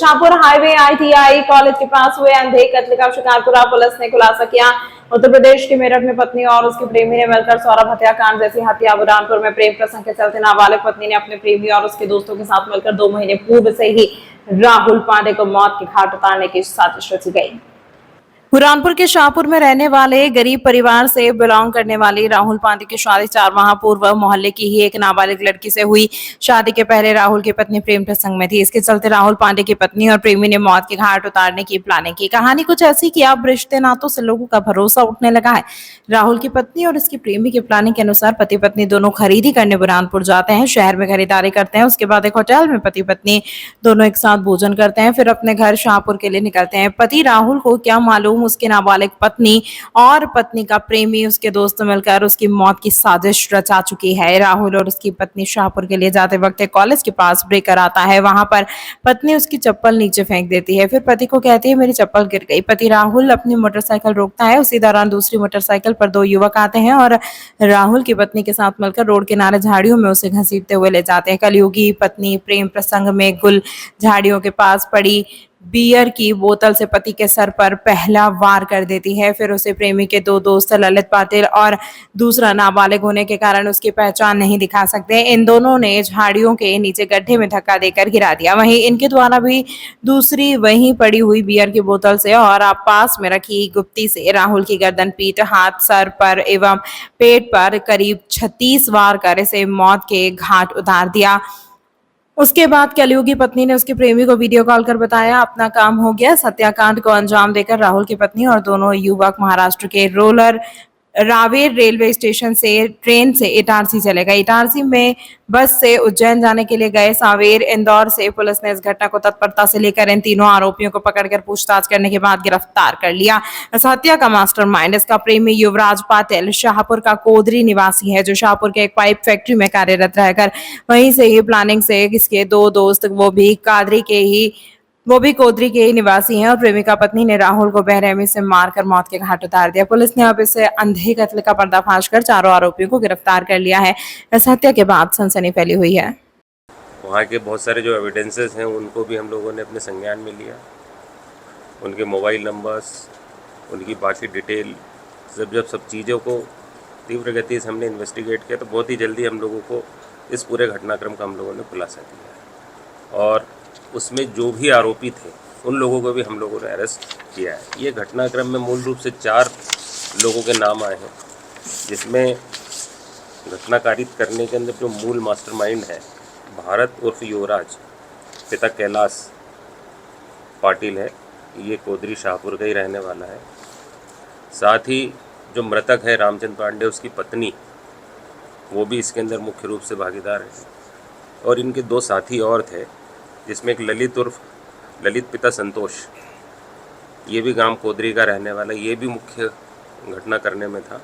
Shahpur highway ITI college के पास हुए अंधे कत्ल का शिकारपुरा पुलिस ने खुलासा किया। उत्तर प्रदेश के मेरठ में पत्नी और उसके प्रेमी ने मिलकर सौरभ हत्याकांड जैसी हत्या। बुरहानपुर में प्रेम प्रसंग के चलते नाबालिग पत्नी ने अपने प्रेमी और उसके दोस्तों के साथ मिलकर 2 महीने पूर्व से ही राहुल पांडे को मौत के घाट उतारने की साजिश रची गई। बुरहानपुर के शाहपुर में रहने वाले गरीब परिवार से बिलोंग करने वाली राहुल पांडे की शादी 4 माह पूर्व मोहल्ले की ही एक नाबालिग लड़की से हुई। शादी के पहले राहुल की पत्नी प्रेम प्रसंग में थी। इसके चलते राहुल पांडे की पत्नी और प्रेमी ने मौत के घाट उतारने की प्लानिंग की। कहानी कुछ ऐसी कि अब रिश्ते नातों से लोगों का भरोसा उठने लगा है। राहुल की पत्नी और उसकी प्रेमी की प्लानिंग के अनुसार पति पत्नी दोनों खरीदी करने बुरहानपुर जाते हैं। शहर में खरीदारी करते हैं। उसके बाद एक होटल में पति पत्नी दोनों एक साथ भोजन करते हैं। फिर अपने घर शाहपुर के लिए निकलते हैं। पति राहुल को क्या मालूम उसके नाबालिग पत्नी और पत्नी का प्रेमी उसके दोस्त मिलकर उसकी मौत की साजिश रचा चुकी है। राहुल और उसकी पत्नी शाहपुर के लिए जाते वक्त कॉलेज के पास ब्रेकर आता है। वहां पर पत्नी उसकी चप्पल नीचे फेंक देती है। फिर पति को कहती है मेरी चप्पल गिर गई। पति राहुल अपनी मोटरसाइकिल रोकता है। उसी दौरान दूसरी मोटरसाइकिल पर 2 युवक आते हैं और राहुल की पत्नी के साथ मिलकर रोड किनारे झाड़ियों में उसे घसीटते हुए ले जाते हैं। कलयुगी पत्नी प्रेम प्रसंग में गुल झाड़ियों के पास पड़ी बियर की बोतल से पति के सर पर पहला वार कर देती है। फिर उसे प्रेमी के 2 दोस्त ललित पाटिल और दूसरा नाबालिग होने के कारण उसकी पहचान नहीं दिखा सकते, इन दोनों ने झाड़ियों के नीचे गड्ढे में धक्का देकर गिरा दिया। वहीं इनके द्वारा भी दूसरी वहीं पड़ी हुई बियर की बोतल से और पास में रखी गुप्ती से राहुल की गर्दन, पीठ, हाथ, सर पर एवं पेट पर करीब 36 वार कर इसे मौत के घाट उतार दिया। उसके बाद कलयुगी पत्नी ने उसके प्रेमी को वीडियो कॉल कर बताया अपना काम हो गया। हत्याकांड को अंजाम देकर राहुल की पत्नी और दोनों युवक महाराष्ट्र के रावेर रेलवे स्टेशन से ट्रेन से इटारसी चले गए। इटारसी में बस से उज्जैन जाने के लिए गए। सांवेर इंदौर से पुलिस ने इस घटना को तत्परता से लेकर इन तीनों आरोपियों को पकड़कर पूछताछ करने के बाद गिरफ्तार कर लिया। इस हत्या का मास्टरमाइंड इसका प्रेमी युवराज पाटिल शाहपुर का कोदरी निवासी है, जो शाहपुर के एक पाइप फैक्ट्री में कार्यरत रहकर वहीं से ही प्लानिंग से इसके 2 दोस्त वो भी कोदरी के ही निवासी हैं और प्रेमिका पत्नी ने राहुल को बेरहमी से मारकर मौत के घाट उतार दिया। पुलिस ने अब इसे अंधे कत्ल का पर्दाफाश कर चारों आरोपियों को गिरफ्तार कर लिया है। इस हत्या के बाद सनसनी फैली हुई है। वहाँ के बहुत सारे जो एविडेंसेस हैं उनको भी हम लोगों ने अपने संज्ञान में लिया। उनके मोबाइल नंबर्स, उनकी बाकी डिटेल, सब चीज़ों को तीव्र गति से हमने इन्वेस्टिगेट किया तो बहुत ही जल्दी हम लोगों को इस पूरे घटनाक्रम का हम लोगों ने खुलासा किया और उसमें जो भी आरोपी थे उन लोगों को भी हम लोगों ने अरेस्ट किया है। ये घटनाक्रम में मूल रूप से 4 लोगों के नाम आए हैं, जिसमें घटना कारित करने के अंदर जो मूल मास्टरमाइंड है भारत उर्फ युवराज, पिता कैलाश पाटिल है, ये कोदरी शाहपुर का ही रहने वाला है। साथ ही जो मृतक है रामचंद्र पांडे, उसकी पत्नी, वो भी इसके अंदर मुख्य रूप से भागीदार है। और इनके 2 साथी और थे, जिसमें एक ललित पिता संतोष, ये भी गांव कोदरी का रहने वाला, ये भी मुख्य घटना करने में था।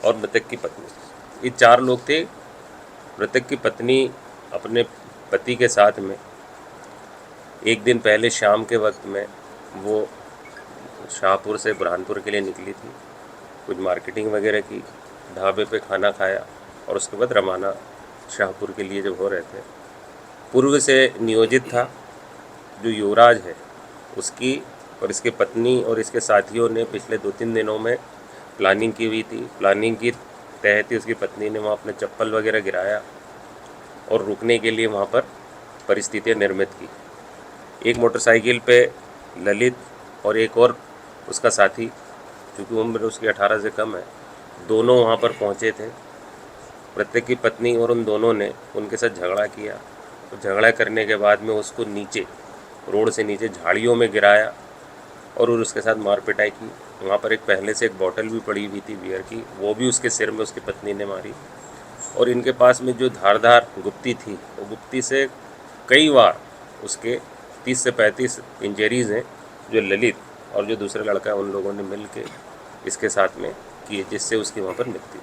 और मृतक की पत्नी, ये 4 लोग थे। मृतक की पत्नी अपने पति के साथ में एक दिन पहले शाम के वक्त में वो शाहपुर से बुरहानपुर के लिए निकली थी। कुछ मार्केटिंग वगैरह की, ढाबे पे खाना खाया और उसके बाद रवाना शाहपुर के लिए जब हो रहे थे, पूर्व से नियोजित था जो युवराज है उसकी और इसके पत्नी और इसके साथियों ने पिछले 2-3 दिनों में प्लानिंग की हुई थी। प्लानिंग की तहत ही उसकी पत्नी ने वहाँ अपने चप्पल वगैरह गिराया और रुकने के लिए वहाँ पर परिस्थितियाँ निर्मित की। एक मोटरसाइकिल पे ललित और एक और उसका साथी, क्योंकि उम्र उसकी 18 से कम है, दोनों वहाँ पर पहुँचे थे। मृतक की पत्नी और उन दोनों ने उनके साथ झगड़ा किया। तो झगड़ा करने के बाद में उसको नीचे, रोड से नीचे झाड़ियों में गिराया और उसके साथ मार पिटाई की। वहाँ पर एक पहले से एक बोतल भी पड़ी हुई थी बियर की, वो भी उसके सिर में उसकी पत्नी ने मारी। और इनके पास में जो धारदार गुप्ती थी, वो गुप्ती से कई बार उसके 30 से 35 इंजरीज़ हैं, जो ललित और जो दूसरा लड़का है उन लोगों ने मिल के इसके साथ में किए, जिससे उसकी वहाँ पर मृत्यु।